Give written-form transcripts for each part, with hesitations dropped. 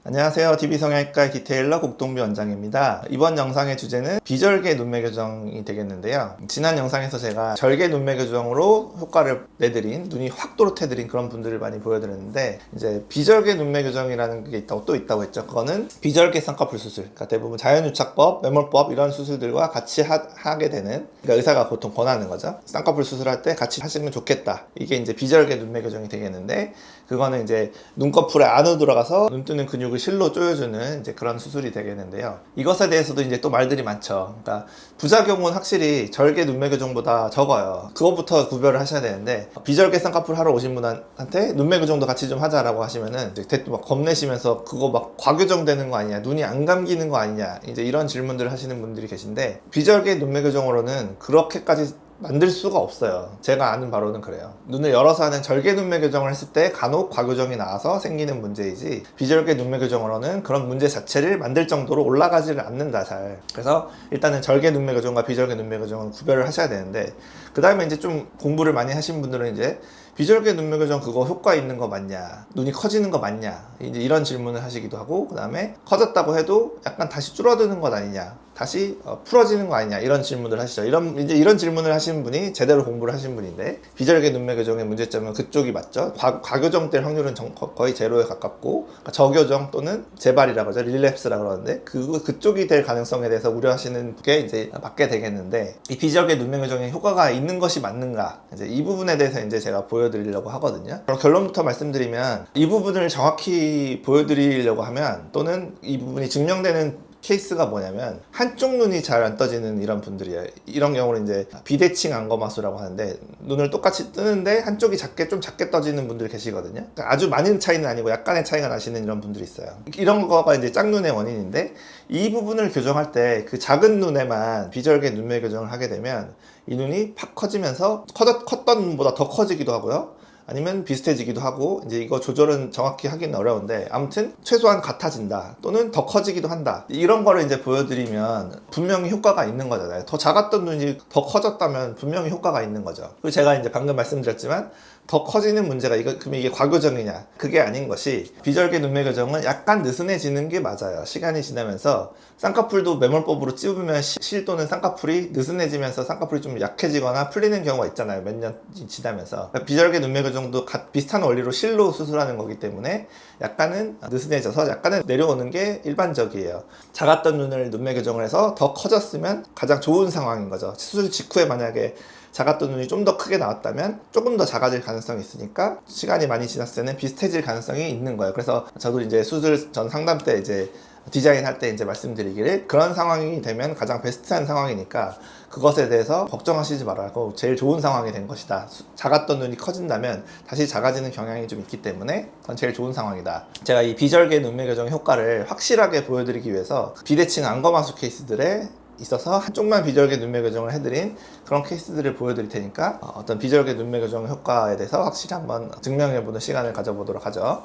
안녕하세요. DB성형외과 디테일러 곡동비 원장입니다. 이번 영상의 주제는 비절개 눈매 교정이 되겠는데요. 지난 영상에서 제가 절개 눈매 교정으로 효과를 내드린, 눈이 확 또렷해드린 그런 분들을 많이 보여드렸는데, 이제 비절개 눈매 교정이라는 게 또 있다고 했죠. 그거는 비절개 쌍꺼풀 수술, 그러니까 대부분 자연유착법, 매몰법 이런 수술들과 같이 하게 되는, 그러니까 의사가 보통 권하는 거죠. 쌍꺼풀 수술할 때 같이 하시면 좋겠다. 이게 이제 비절개 눈매 교정이 되겠는데, 그거는 이제 눈꺼풀에 안으로 들어가서 눈 뜨는 근육을 실로 조여주는 이제 그런 수술이 되겠는데요. 이것에 대해서도 이제 또 말들이 많죠. 그러니까 부작용은 확실히 절개 눈매 교정보다 적어요. 그것부터 구별을 하셔야 되는데, 비절개 쌍꺼풀 하러 오신 분한테 눈매 교정도 같이 좀 하자라고 하시면은 이제 막 겁내시면서 그거 막 과교정 되는 거 아니냐, 눈이 안 감기는 거 아니냐, 이제 이런 질문들을 하시는 분들이 계신데, 비절개 눈매 교정으로는 그렇게까지 만들 수가 없어요. 제가 아는 바로는 그래요. 눈을 열어서 하는 절개 눈매 교정을 했을 때 간혹 과교정이 나와서 생기는 문제이지, 비절개 눈매 교정으로는 그런 문제 자체를 만들 정도로 올라가지를 않는다, 잘. 그래서 일단은 절개 눈매 교정과 비절개 눈매 교정은 구별을 하셔야 되는데, 그 다음에 이제 좀 공부를 많이 하신 분들은 이제 비절개 눈매 교정 그거 효과 있는 거 맞냐, 눈이 커지는 거 맞냐, 이제 이런 질문을 하시기도 하고, 그 다음에 커졌다고 해도 약간 다시 줄어드는 것 아니냐, 다시 풀어지는 거 아니냐, 이런 질문을 하시죠. 이런 질문을 하시는 분이 제대로 공부를 하신 분인데, 비절개 눈매 교정의 문제점은 그쪽이 맞죠. 과교정 될 확률은 거의 제로에 가깝고, 그러니까 저교정 또는 재발이라고 하죠. 릴랩스라고 그러는데, 그쪽이 될 가능성에 대해서 우려하시는 게 이제 맞게 되겠는데, 이 비절개 눈매 교정에 효과가 있는 것이 맞는가, 이제 이 부분에 대해서 이제 제가 보여드리려고 하거든요. 그럼 결론부터 말씀드리면, 이 부분을 정확히 보여드리려고 하면, 또는 이 부분이 증명되는 케이스가 뭐냐면, 한쪽 눈이 잘 안 떠지는 이런 분들이에요. 이런 경우는 이제 비대칭 안검하수라고 하는데, 눈을 똑같이 뜨는데 한쪽이 좀 작게 떠지는 분들이 계시거든요. 그러니까 아주 많은 차이는 아니고 약간의 차이가 나시는 이런 분들이 있어요. 이런 거가 이제 짝눈의 원인인데, 이 부분을 교정할 때 그 작은 눈에만 비절개 눈매 교정을 하게 되면 이 눈이 팍 커지면서 컸던 눈보다 더 커지기도 하고요, 아니면 비슷해지기도 하고, 이제 이거 조절은 정확히 하기는 어려운데, 아무튼 최소한 같아진다 또는 더 커지기도 한다, 이런 거를 이제 보여드리면 분명히 효과가 있는 거잖아요. 더 작았던 눈이 더 커졌다면 분명히 효과가 있는 거죠. 그리고 제가 이제 방금 말씀드렸지만, 더 커지는 문제가 그럼 이게 과교정이냐, 그게 아닌 것이, 비절개 눈매 교정은 약간 느슨해지는 게 맞아요. 시간이 지나면서 쌍꺼풀도 매몰법으로 찝으면 실 또는 쌍꺼풀이 느슨해지면서 쌍꺼풀이 좀 약해지거나 풀리는 경우가 있잖아요, 몇 년 지나면서. 그러니까 비절개 눈매 교정도 비슷한 원리로 실로 수술하는 거기 때문에 약간은 느슨해져서 약간은 내려오는 게 일반적이에요. 작았던 눈을 눈매 교정을 해서 더 커졌으면 가장 좋은 상황인 거죠. 수술 직후에 만약에 작았던 눈이 좀 더 크게 나왔다면 조금 더 작아질 가능성이 있으니까, 시간이 많이 지났을 때는 비슷해질 가능성이 있는 거예요. 그래서 저도 이제 수술 전 상담 때 이제 디자인 할 때 이제 말씀드리기를, 그런 상황이 되면 가장 베스트한 상황이니까 그것에 대해서 걱정하시지 말라고, 제일 좋은 상황이 된 것이다. 작았던 눈이 커진다면 다시 작아지는 경향이 좀 있기 때문에 그건 제일 좋은 상황이다. 제가 이 비절개 눈매 교정 효과를 확실하게 보여드리기 위해서 비대칭 안검하수 케이스들에 있어서 한쪽만 비절개 눈매 교정을 해드린 그런 케이스들을 보여드릴 테니까, 어떤 비절개 눈매 교정 효과에 대해서 확실히 한번 증명해보는 시간을 가져보도록 하죠.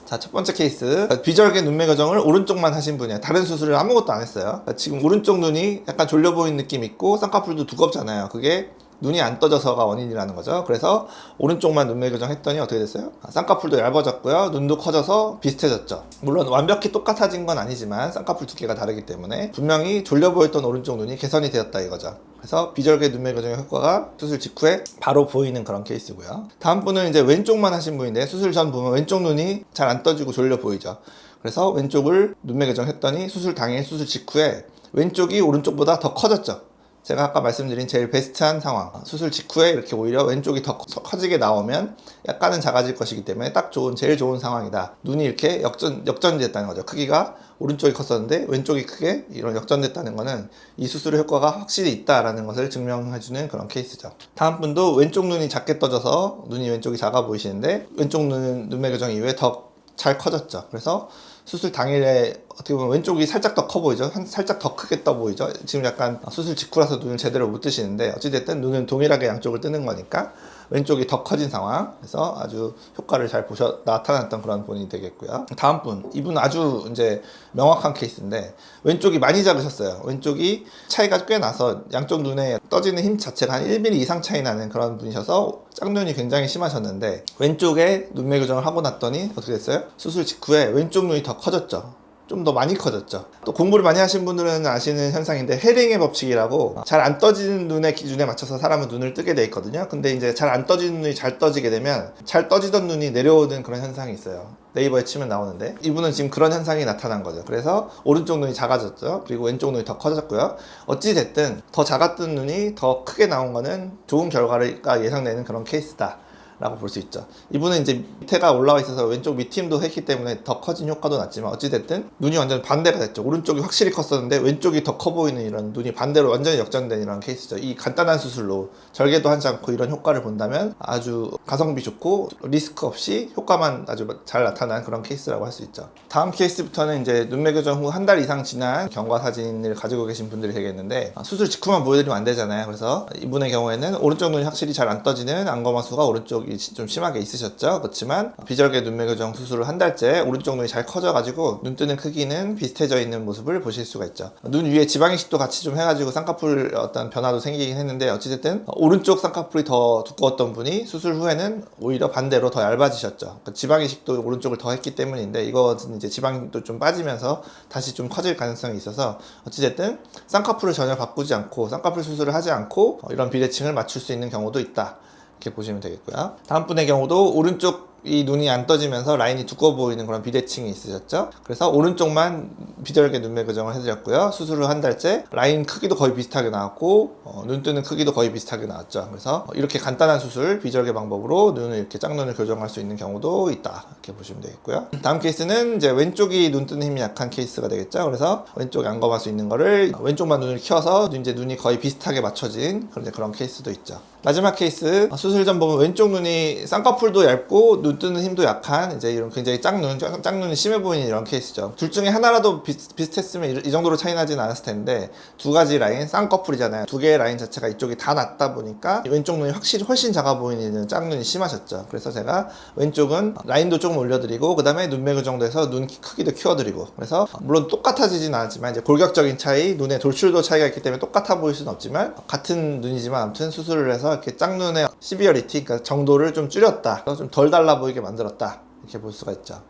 자, 첫 번째 케이스, 비절개 눈매 교정을 오른쪽만 하신 분이에요. 다른 수술을 아무것도 안 했어요. 지금 오른쪽 눈이 약간 졸려 보이는 느낌 있고 쌍꺼풀도 두껍잖아요. 그게 눈이 안 떠져서가 원인이라는 거죠. 그래서 오른쪽만 눈매 교정했더니 어떻게 됐어요? 쌍꺼풀도 얇아졌고요, 눈도 커져서 비슷해졌죠. 물론 완벽히 똑같아진 건 아니지만 쌍꺼풀 두께가 다르기 때문에 분명히 졸려 보였던 오른쪽 눈이 개선이 되었다 이거죠. 그래서 비절개 눈매 교정의 효과가 수술 직후에 바로 보이는 그런 케이스고요. 다음 분은 이제 왼쪽만 하신 분인데, 수술 전 보면 왼쪽 눈이 잘 안 떠지고 졸려 보이죠. 그래서 왼쪽을 눈매 교정했더니 수술 당일, 수술 직후에 왼쪽이 오른쪽보다 더 커졌죠. 제가 아까 말씀드린 제일 베스트한 상황, 수술 직후에 이렇게 오히려 왼쪽이 더 커지게 나오면 약간은 작아질 것이기 때문에 딱 좋은, 제일 좋은 상황이다. 눈이 이렇게 역전이 됐다는 거죠. 크기가 오른쪽이 컸었는데 왼쪽이 크게 이런 역전됐다는 거는 이 수술의 효과가 확실히 있다라는 것을 증명해주는 그런 케이스죠. 다음 분도 왼쪽 눈이 작게 떠져서 눈이 왼쪽이 작아 보이시는데, 왼쪽 눈은 눈매 교정 이후에 더 잘 커졌죠. 그래서 수술 당일에 어떻게 보면 왼쪽이 살짝 더 커 보이죠? 살짝 더 크게 떠 보이죠? 지금 약간 수술 직후라서 눈을 제대로 못 뜨시는데, 어찌됐든 눈은 동일하게 양쪽을 뜨는 거니까 왼쪽이 더 커진 상황. 그래서 아주 효과를 잘 나타났던 그런 분이 되겠고요. 다음 분, 이분 아주 이제 명확한 케이스인데 왼쪽이 많이 작으셨어요. 왼쪽이 차이가 꽤 나서 양쪽 눈에 떠지는 힘 자체가 한 1mm 이상 차이 나는 그런 분이셔서 짝눈이 굉장히 심하셨는데 왼쪽에 눈매 교정을 하고 났더니 어떻게 됐어요? 수술 직후에 왼쪽 눈이 더 커졌죠. 좀 더 많이 커졌죠. 또 공부를 많이 하신 분들은 아시는 현상인데 헤링의 법칙이라고 잘 안 떠지는 눈의 기준에 맞춰서 사람은 눈을 뜨게 돼 있거든요. 근데 이제 잘 안 떠지는 눈이 잘 떠지게 되면 잘 떠지던 눈이 내려오는 그런 현상이 있어요. 네이버에 치면 나오는데 이분은 지금 그런 현상이 나타난 거죠. 그래서 오른쪽 눈이 작아졌죠. 그리고 왼쪽 눈이 더 커졌고요. 어찌 됐든 더 작았던 눈이 더 크게 나온 거는 좋은 결과가 예상되는 그런 케이스다 라고 볼 수 있죠. 이분은 이제 밑에가 올라와 있어서 왼쪽 밑팀도 했기 때문에 더 커진 효과도 났지만 어찌됐든 눈이 완전 반대가 됐죠. 오른쪽이 확실히 컸었는데 왼쪽이 더 커 보이는 이런 눈이 반대로 완전히 역전된 이런 케이스죠. 이 간단한 수술로 절개도 하지 않고 이런 효과를 본다면 아주 가성비 좋고 리스크 없이 효과만 아주 잘 나타난 그런 케이스라고 할 수 있죠. 다음 케이스부터는 이제 눈매 교정 후 한 달 이상 지난 경과 사진을 가지고 계신 분들이 되겠는데 수술 직후만 보여드리면 안 되잖아요. 그래서 이분의 경우에는 오른쪽 눈이 확실히 잘 안 떠지는 안검하수가 오른쪽 좀 심하게 있으셨죠. 그렇지만 비절개 눈매 교정 수술을 한 달째 오른쪽 눈이 잘 커져가지고 눈 뜨는 크기는 비슷해져 있는 모습을 보실 수가 있죠. 눈 위에 지방 이식도 같이 좀 해가지고 쌍꺼풀 어떤 변화도 생기긴 했는데 어찌됐든 오른쪽 쌍꺼풀이 더 두꺼웠던 분이 수술 후에는 오히려 반대로 더 얇아지셨죠. 그러니까 지방 이식도 오른쪽을 더 했기 때문인데 이것은 이제 지방도 좀 빠지면서 다시 좀 커질 가능성이 있어서 어찌됐든 쌍꺼풀을 전혀 바꾸지 않고 쌍꺼풀 수술을 하지 않고 이런 비대칭을 맞출 수 있는 경우도 있다. 이렇게 보시면 되겠고요. 다음 분의 경우도 오른쪽 이 눈이 안 떠지면서 라인이 두꺼워 보이는 그런 비대칭이 있으셨죠. 그래서 오른쪽만 비절개 눈매 교정을 해드렸고요. 수술 후 한 달째 라인 크기도 거의 비슷하게 나왔고 눈 뜨는 크기도 거의 비슷하게 나왔죠. 그래서 이렇게 간단한 수술 비절개 방법으로 눈을 이렇게 짝눈을 교정할 수 있는 경우도 있다. 이렇게 보시면 되겠고요. 다음 케이스는 이제 왼쪽이 눈 뜨는 힘이 약한 케이스가 되겠죠. 그래서 왼쪽에 안검할 수 있는 거를 왼쪽만 눈을 키워서 이제 눈이 거의 비슷하게 맞춰진 그런 케이스도 있죠. 마지막 케이스 수술 전 보면 왼쪽 눈이 쌍꺼풀도 얇고 눈 뜨는 힘도 약한 이제 이런 굉장히 짝눈이 심해 보이는 이런 케이스죠. 둘 중에 하나라도 비슷했으면 이 정도로 차이 나진 않았을 텐데 두 가지 라인 쌍꺼풀이잖아요. 두 개의 라인 자체가 이쪽이 다 낮다 보니까 왼쪽 눈이 확실히 훨씬 작아 보이는 짝눈이 심하셨죠. 그래서 제가 왼쪽은 라인도 조금 올려드리고 그 다음에 눈매 교정도 해서 눈 크기도 키워드리고 그래서 물론 똑같아지진 않았지만 이제 골격적인 차이, 눈의 돌출도 차이가 있기 때문에 똑같아 보일 수는 없지만 같은 눈이지만 아무튼 수술을 해서 이렇게 짝눈의 시비어리티, 그러니까 정도를 좀 줄였다, 좀 덜 달라 보이게 만들었다 이렇게 볼 수가 있죠.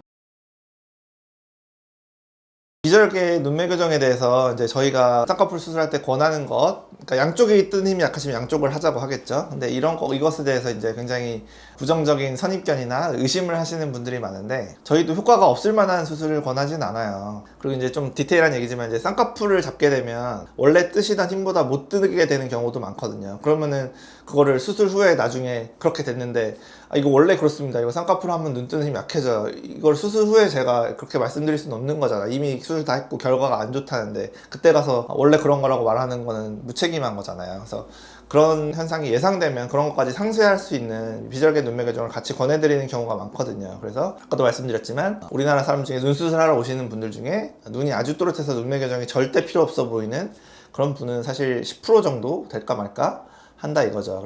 비절개 눈매 교정에 대해서 이제 저희가 쌍꺼풀 수술할 때 권하는 것, 그러니까 양쪽이 뜨는 힘이 약하시면 양쪽을 하자고 하겠죠. 근데 이것에 대해서 이제 굉장히 부정적인 선입견이나 의심을 하시는 분들이 많은데 저희도 효과가 없을 만한 수술을 권하진 않아요. 그리고 이제 좀 디테일한 얘기지만 이제 쌍꺼풀을 잡게 되면 원래 뜨시던 힘보다 못 뜨게 되는 경우도 많거든요. 그러면은 그거를 수술 후에 나중에 그렇게 됐는데 이거 원래 그렇습니다. 이거 쌍꺼풀 하면 눈 뜨는 힘이 약해져요. 이걸 수술 후에 제가 그렇게 말씀드릴 수는 없는 거잖아. 이미 수술 다 했고 결과가 안 좋다는데 그때 가서 원래 그런 거라고 말하는 거는 무책임한 거잖아요. 그래서 그런 현상이 예상되면 그런 것까지 상쇄할 수 있는 비절개 눈매 교정을 같이 권해드리는 경우가 많거든요. 그래서 아까도 말씀드렸지만 우리나라 사람 중에 눈 수술하러 오시는 분들 중에 눈이 아주 또렷해서 눈매 교정이 절대 필요 없어 보이는 그런 분은 사실 10% 정도 될까 말까 한다 이거죠.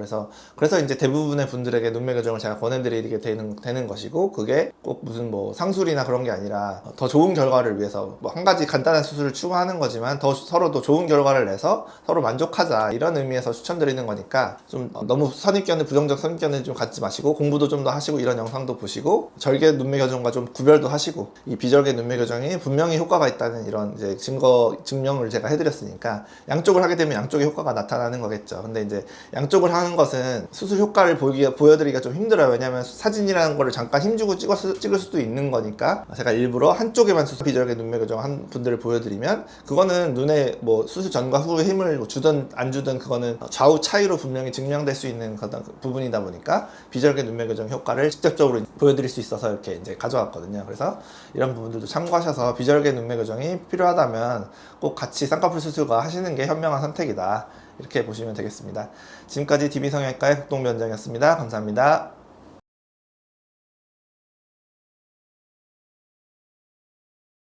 그래서 이제 대부분의 분들에게 눈매 교정을 제가 권해드리게 되는 것이고 그게 꼭 무슨 뭐 상술이나 그런 게 아니라 더 좋은 결과를 위해서 뭐 한 가지 간단한 수술을 추구하는 거지만 서로 더 좋은 결과를 내서 서로 만족하자 이런 의미에서 추천드리는 거니까 좀 너무 부정적 선입견을 좀 갖지 마시고 공부도 좀 더 하시고 이런 영상도 보시고 절개 눈매 교정과 좀 구별도 하시고 이 비절개 눈매 교정이 분명히 효과가 있다는 이런 이제 증명을 제가 해드렸으니까 양쪽을 하게 되면 양쪽의 효과가 나타나는 거겠죠. 근데 이제 양쪽을 하는 것은 수술 효과를 보여드리기가 좀 힘들어요. 왜냐하면 사진이라는 거를 잠깐 힘주고 찍을 수도 있는 거니까 제가 일부러 한쪽에만 비절개 눈매 교정 한 분들을 보여드리면 그거는 눈에 뭐 수술 전과 후에 힘을 주든 안 주든 그거는 좌우 차이로 분명히 증명될 수 있는 부분이다 보니까 비절개 눈매 교정 효과를 직접적으로 보여드릴 수 있어서 이렇게 이제 가져왔거든요. 그래서 이런 부분들도 참고하셔서 비절개 눈매 교정이 필요하다면 꼭 같이 쌍꺼풀 수술과 하시는 게 현명한 선택이다. 이렇게 보시면 되겠습니다. 지금까지 DB성형외과의 국동변장이었습니다. 감사합니다.